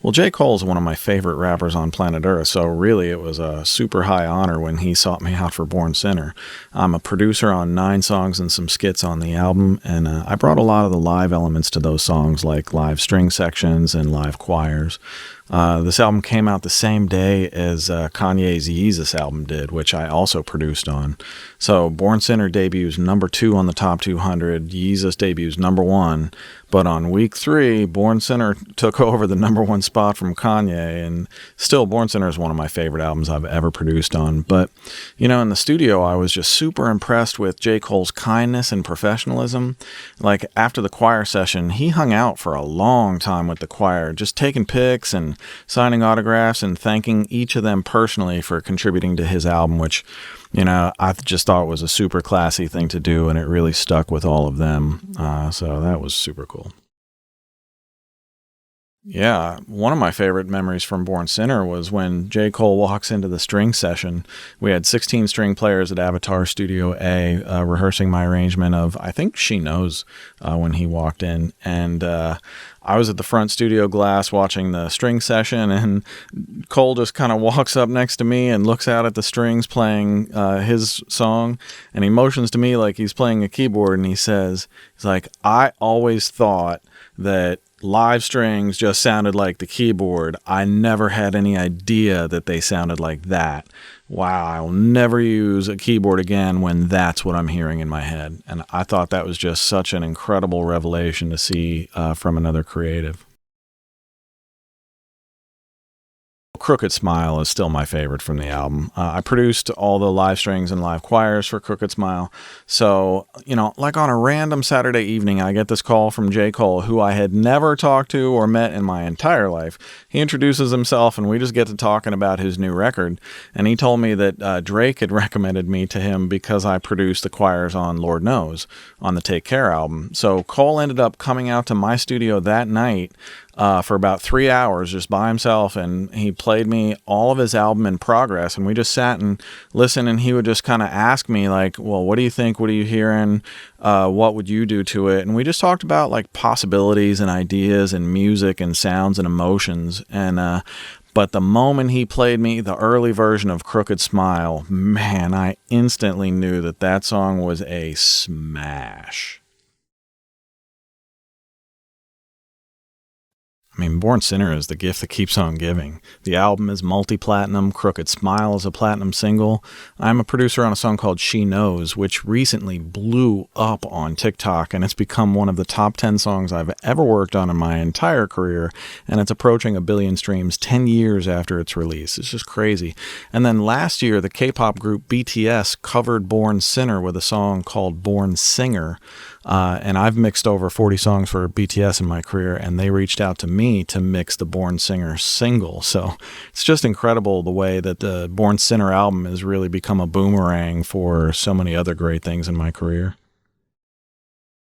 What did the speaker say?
Well, J. Cole's one of my favorite rappers on planet Earth, so really it was a super high honor when he sought me out for Born Sinner. I'm a producer on 9 songs and some skits on the album, and I brought a lot of the live elements to those songs, like live string sections and live choirs. This album came out the same day as Kanye's Yeezus album did, which I also produced on. So Born Sinner debuts number 2 on the top 200, Yeezus debuts number 1, but on week 3, Born Sinner took over the number 1 spot from Kanye, and still Born Sinner is one of my favorite albums I've ever produced on. But, you know, in the studio, I was just super impressed with J. Cole's kindness and professionalism. Like, after the choir session, he hung out for a long time with the choir, just taking pics and signing autographs and thanking each of them personally for contributing to his album, which, you know, I just thought was a super classy thing to do, and it really stuck with all of them. So that was super cool. Yeah, one of my favorite memories from Born Sinner was when J. Cole walks into the string session. We had 16 string players at Avatar Studio A rehearsing my arrangement of I Think She Knows when he walked in. And I was at the front studio glass watching the string session, and Cole just kind of walks up next to me and looks out at the strings playing his song, and he motions to me like he's playing a keyboard, and he's like, I always thought that live strings just sounded like the keyboard. I never had any idea that they sounded like that. Wow, I'll never use a keyboard again when that's what I'm hearing in my head. And I thought that was just such an incredible revelation to see from another creative. Crooked Smile is still my favorite from the album. I produced all the live strings and live choirs for Crooked Smile. So, you know, like on a random Saturday evening, I get this call from J. Cole, who I had never talked to or met in my entire life. He introduces himself, and we just get to talking about his new record. And he told me that Drake had recommended me to him because I produced the choirs on Lord Knows on the Take Care album. So Cole ended up coming out to my studio that night for about 3 hours just by himself, and he played me all of his album in progress, and we just sat and listened, and he would just kind of ask me like, well, what do you think? What are you hearing? What would you do to it? And we just talked about like possibilities and ideas and music and sounds and emotions. And but the moment he played me the early version of Crooked Smile, man, I instantly knew that that song was a smash. I mean, Born Sinner is the gift that keeps on giving. The album is multi-platinum. Crooked Smile is a platinum single. I'm a producer on a song called She Knows, which recently blew up on TikTok, and it's become one of the top 10 songs I've ever worked on in my entire career, and it's approaching 1 billion streams 10 years after its release. It's just crazy. And then last year, the K-pop group BTS covered Born Sinner with a song called Born Singer, and I've mixed over 40 songs for BTS in my career, and they reached out to me to mix the Born Singer single. So it's just incredible the way that the Born Sinner album has really become a boomerang for so many other great things in my career.